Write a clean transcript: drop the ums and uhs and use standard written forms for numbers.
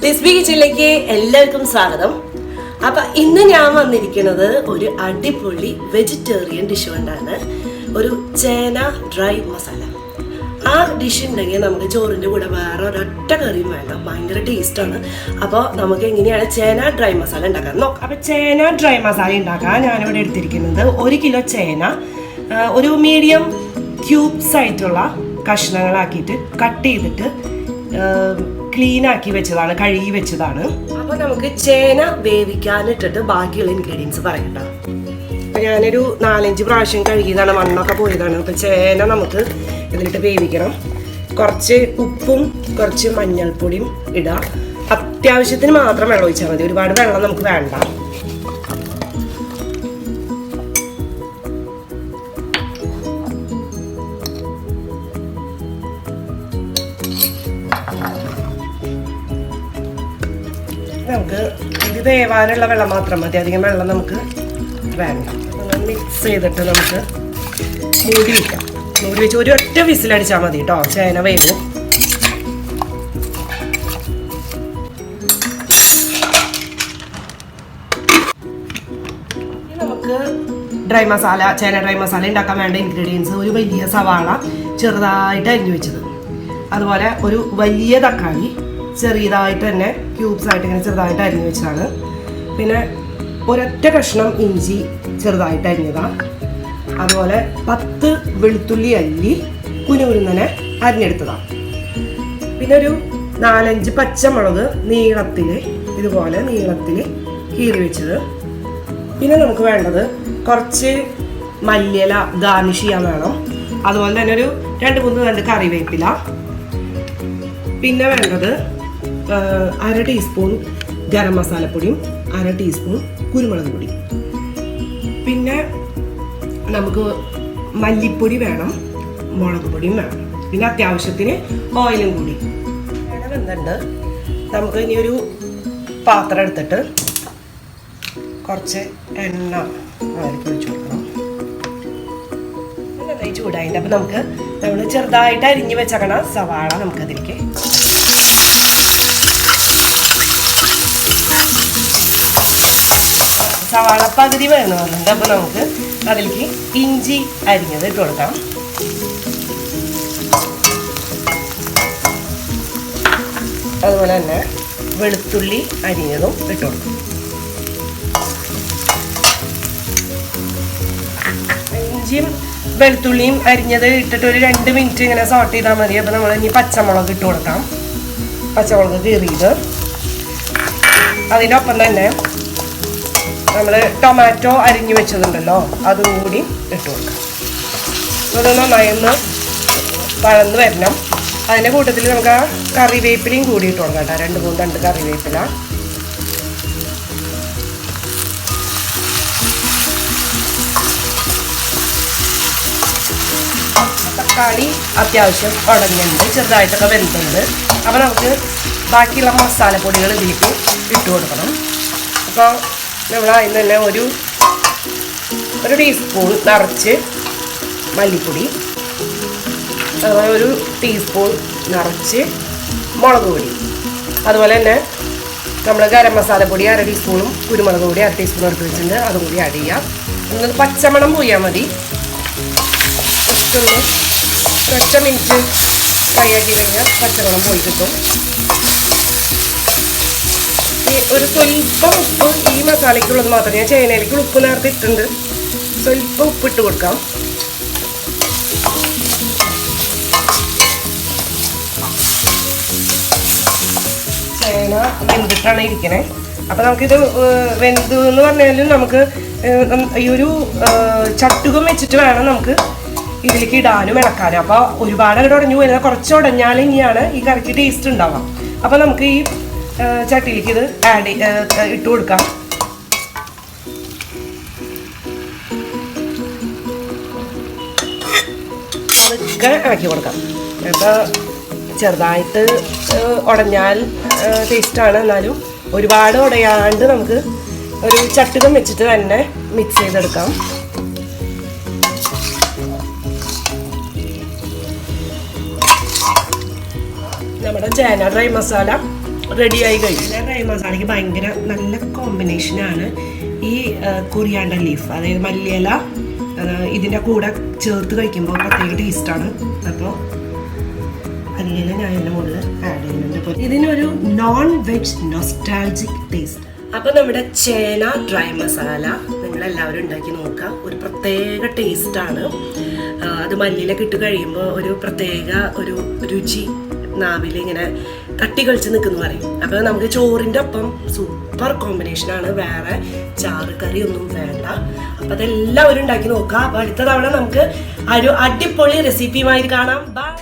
കിച്ചണിലേക്ക് എല്ലാവർക്കും സ്വാഗതം. അപ്പൊ ഇന്ന് ഞാൻ വന്നിരിക്കുന്നത് ഒരു അടിപൊളി വെജിറ്റേറിയൻ ഡിഷ് കൊണ്ടാണ്. ഒരു ചേന ഡ്രൈ മസാല. ആ ഡിഷ് ഉണ്ടെങ്കിൽ നമുക്ക് ചോറിൻ്റെ കൂടെ വേറെ ഒരൊറ്റ കറിയും വേണ്ട, ഭയങ്കര ടേസ്റ്റാണ്. അപ്പോൾ നമുക്ക് എങ്ങനെയാണ് ചേന ഡ്രൈ മസാല ഉണ്ടാക്കാൻ നോക്കാം. അപ്പോൾ ചേന ഡ്രൈ മസാല ഉണ്ടാക്കാൻ ഞാനിവിടെ എടുത്തിരിക്കുന്നത് 1 കിലോ ചേന ഒരു മീഡിയം ക്യൂബ്സ് ആയിട്ടുള്ള കഷ്ണങ്ങളാക്കിയിട്ട് കട്ട് ചെയ്തിട്ട് ക്ലീൻ ആക്കി വെച്ചതാണ്, കഴുകി വെച്ചതാണ്. അപ്പോൾ നമുക്ക് ചേന വേവിക്കാനിട്ടിട്ട് ബാക്കിയുള്ള ഇൻഗ്രീഡിയൻസ് പറയണ്ട. അപ്പോൾ ഞാനൊരു 4-5 പ്രാവശ്യം കഴുകിയതാണ്, മണ്ണൊക്കെ പോയതാണ്. അപ്പോൾ ചേന നമുക്ക് ഇതിലിട്ട് വേവിക്കണം. കുറച്ച് ഉപ്പും കുറച്ച് മഞ്ഞൾപ്പൊടിയും ഇടാം. അത്യാവശ്യത്തിന് മാത്രം വെള്ളം ഒഴിച്ചാൽ മതി, ഒരുപാട് വെള്ളം നമുക്ക് വേണ്ട. നമുക്ക് ഇത് വേവാനുള്ള വെള്ളം മാത്രം മതി, അധികം വെള്ളം നമുക്ക് വേണ്ട. മിക്സ് ചെയ്തിട്ട് നമുക്ക് മൂടി വയ്ക്കാം. മൂടി വെച്ച് ഒരു ഒറ്റ വിസിലടിച്ചാൽ മതി കേട്ടോ, ചേന വേവും. നമുക്ക് ഡ്രൈ മസാല, ചേന ഡ്രൈ മസാല ഉണ്ടാക്കാൻ വേണ്ട ഇൻഗ്രീഡിയൻസ്: ഒരു വലിയ സവാള ചെറുതായിട്ട് അരിഞ്ഞു വെച്ചത്, അതുപോലെ ഒരു വലിയ തക്കാളി ചെറിയതായിട്ട് തന്നെ ക്യൂബ്സ് ആയിട്ട് ഇങ്ങനെ ചെറുതായിട്ട് അരിഞ്ഞു വെച്ചതാണ്. പിന്നെ ഒരൊറ്റ കഷ്ണം ഇഞ്ചി ചെറുതായിട്ട് അരിഞ്ഞതാണ്. അതുപോലെ 10 വെളുത്തുള്ളി അല്ലി കുനുകുനുന്നെ അരിഞ്ഞെടുത്തതാണ്. പിന്നെ ഒരു 4-5 പച്ചമുളക് നീളത്തിൽ ഇതുപോലെ നീളത്തിൽ കീറി വെച്ചത്. പിന്നെ നമുക്ക് വേണ്ടത് കുറച്ച് മല്ലിയില ഗാർണിഷ് ചെയ്യാൻ വേണം. അതുപോലെ തന്നെ ഒരു 2-3 കറിവേപ്പില. പിന്നെ വേണ്ടത് 1/2 ടീസ്പൂൺ ഗരം മസാലപ്പൊടിയും 1/2 ടീസ്പൂൺ കുരുമുളക് പൊടി. പിന്നെ നമുക്ക് മല്ലിപ്പൊടി വേണം, മുളക് പൊടിയും വേണം. പിന്നെ അത്യാവശ്യത്തിന് ഓയിലും കൂടി വെന്തുണ്ട്. നമുക്ക് ഇനി ഒരു പാത്രം എടുത്തിട്ട് കുറച്ച് എണ്ണ അതിലേക്ക് ഒഴിച്ചു കൊടുക്കണം. നന്നായി ചൂടായിട്ട് അപ്പോൾ നമ്മൾ ചെറുതായിട്ട് അരിഞ്ഞ് വെച്ചേക്കണ സവാള നമുക്കതിലേക്ക് സവാള പകുതി വേണം വന്നിട്ടുണ്ട്. അപ്പോൾ നമുക്ക് അതിലേക്ക് ഇഞ്ചി അരിഞ്ഞത് ഇട്ട് കൊടുക്കാം. അതുപോലെ തന്നെ വെളുത്തുള്ളി അരിഞ്ഞതും ഇട്ട് കൊടുക്കും. ഇഞ്ചിയും വെളുത്തുള്ളിയും അരിഞ്ഞത് ഇട്ടിട്ട് ഒരു 2 മിനിറ്റ് ഇങ്ങനെ സോട്ട് ചെയ്താൽ മതി. അപ്പോൾ നമ്മൾ ഇനി പച്ചമുളക് ഇട്ട് കൊടുക്കാം. പച്ചമുളക് കീറിയത്. അതിനൊപ്പം തന്നെ നമ്മൾ ടൊമാറ്റോ അരിഞ്ഞു വെച്ചതുണ്ടല്ലോ, അതും കൂടി ഇട്ട് കൊടുക്കാം. അത് നന്നായി ഒന്ന് വഴന്ന് വരണം. അതിൻ്റെ കൂട്ടത്തിൽ നമുക്ക് ആ കറിവേപ്പിലയും കൂടി ഇട്ട് കൊടുക്കാം കേട്ടോ. 2-3 കറിവേപ്പില. തക്കാളി അത്യാവശ്യം ഉടഞ്ഞിട്ടുണ്ട്, ചെറുതായിട്ടൊക്കെ വെന്തുണ്ട്. അപ്പോൾ നമുക്ക് ബാക്കിയുള്ള മസാലപ്പൊടികൾ ഇതിലേക്ക് ഇട്ട് കൊടുക്കണം. അപ്പോൾ നമ്മൾ അതിന് തന്നെ ഒരു ടീസ്പൂൺ നിറച്ച് മല്ലിപ്പൊടി, അതുപോലെ ഒരു ടീസ്പൂൺ നിറച്ച് മുളക് പൊടി, അതുപോലെ തന്നെ നമ്മൾ ഗരം മസാലപ്പൊടി 1/2 ടീസ്പൂണും കുരുമുളക് പൊടി 1/2 ടീസ്പൂൺ എടുത്ത് വെച്ചിട്ടുണ്ട്, അതും കൂടി ആഡ് ചെയ്യാം. എന്നിട്ട് പച്ചമണം പോയാൽ മതി. ഒറ്റ മിനിറ്റ് ഫ്രൈ ആക്കി കഴിഞ്ഞാൽ പച്ചമണം പോയി കിട്ടും. ഒരു സ്വല്പം ഉപ്പ് ഈ മസാലയ്ക്കുള്ളത് മാത്രം. ഞാൻ ചേനയിലേക്ക് ഉപ്പ് നേരത്തെ ഇട്ടുണ്ട്, സ്വല്പം ഉപ്പിട്ട് കൊടുക്കാം. ചേന വെന്തിട്ടാണ് ഇരിക്കണേ. അപ്പോൾ നമുക്കിത് വെന്ത് എന്ന് പറഞ്ഞാലും നമുക്ക് ഈ ഒരു ചട്ടുകം വെച്ചിട്ട് വേണം നമുക്ക് ഇതിലേക്ക് ഇടാനും ഇളക്കാനും. അപ്പോൾ ഒരുപാട് അങ്ങോട്ട് ഉടഞ്ഞു പോയാൽ കുറച്ച് ഉടഞ്ഞാൽ ഇനിയാണ് ഈ കറിക്ക് ടേസ്റ്റ് ഉണ്ടാവാം. അപ്പോൾ നമുക്ക് ഈ ചട്ടിയിലേക്ക് ഇത് ഇട്ട് കൊടുക്കാം. അതൊക്കെ ആക്കി കൊടുക്കാം. അപ്പോൾ ചെറുതായിട്ട് ഉടഞ്ഞാൽ ടേസ്റ്റാണ്, എന്നാലും ഒരുപാട് ഉടയാണ്ട് നമുക്ക് ഒരു ചട്ടുകം വെച്ചിട്ട് തന്നെ മിക്സ് ചെയ്തെടുക്കാം. നമ്മുടെ ചേന ഡ്രൈ മസാല റെഡി ആയി കഴിഞ്ഞു. ഡ്രൈ മസാലയ്ക്ക് ഭയങ്കര നല്ല കോമ്പിനേഷനാണ് ഈ കൊറിയാണ്ടർ ലീഫ്, അതായത് മല്ലിയില ഇതിൻ്റെ കൂടെ ചേർത്ത് കഴിക്കുമ്പോൾ പ്രത്യേക ടേസ്റ്റാണ്. അപ്പോൾ മല്ലിയില ഞാൻ ഇതിൻ്റെ മുകളിൽ ആഡ് ചെയ്യുന്നുണ്ട്. ഇതിനൊരു നോൺ വെജ് നൊസ്റ്റാൾജിക് ടേസ്റ്റ്. അപ്പോൾ നമ്മുടെ ചേന ഡ്രൈ മസാല നിങ്ങളെല്ലാവരും ഉണ്ടാക്കി നോക്കുക. ഒരു പ്രത്യേക ടേസ്റ്റാണ്. അത് മല്ലിയിലൊക്കെ ഇട്ട് കഴിയുമ്പോൾ ഒരു പ്രത്യേക ഒരു രുചി നാവിൽ ഇങ്ങനെ തട്ടി കളിച്ച് നിൽക്കുന്നു പറയും. അപ്പോൾ നമുക്ക് ചോറിൻ്റെ ഒപ്പം സൂപ്പർ കോമ്പിനേഷനാണ്. വേറെ ചാറ് കറി ഒന്നും വേണ്ട. അപ്പോൾ അതെല്ലാവരും ഉണ്ടാക്കി നോക്കുക. അപ്പോൾ അടുത്ത തവണ നമുക്ക് ഒരു അടിപൊളി റെസിപ്പിയുമായി കാണാം. ബൈ.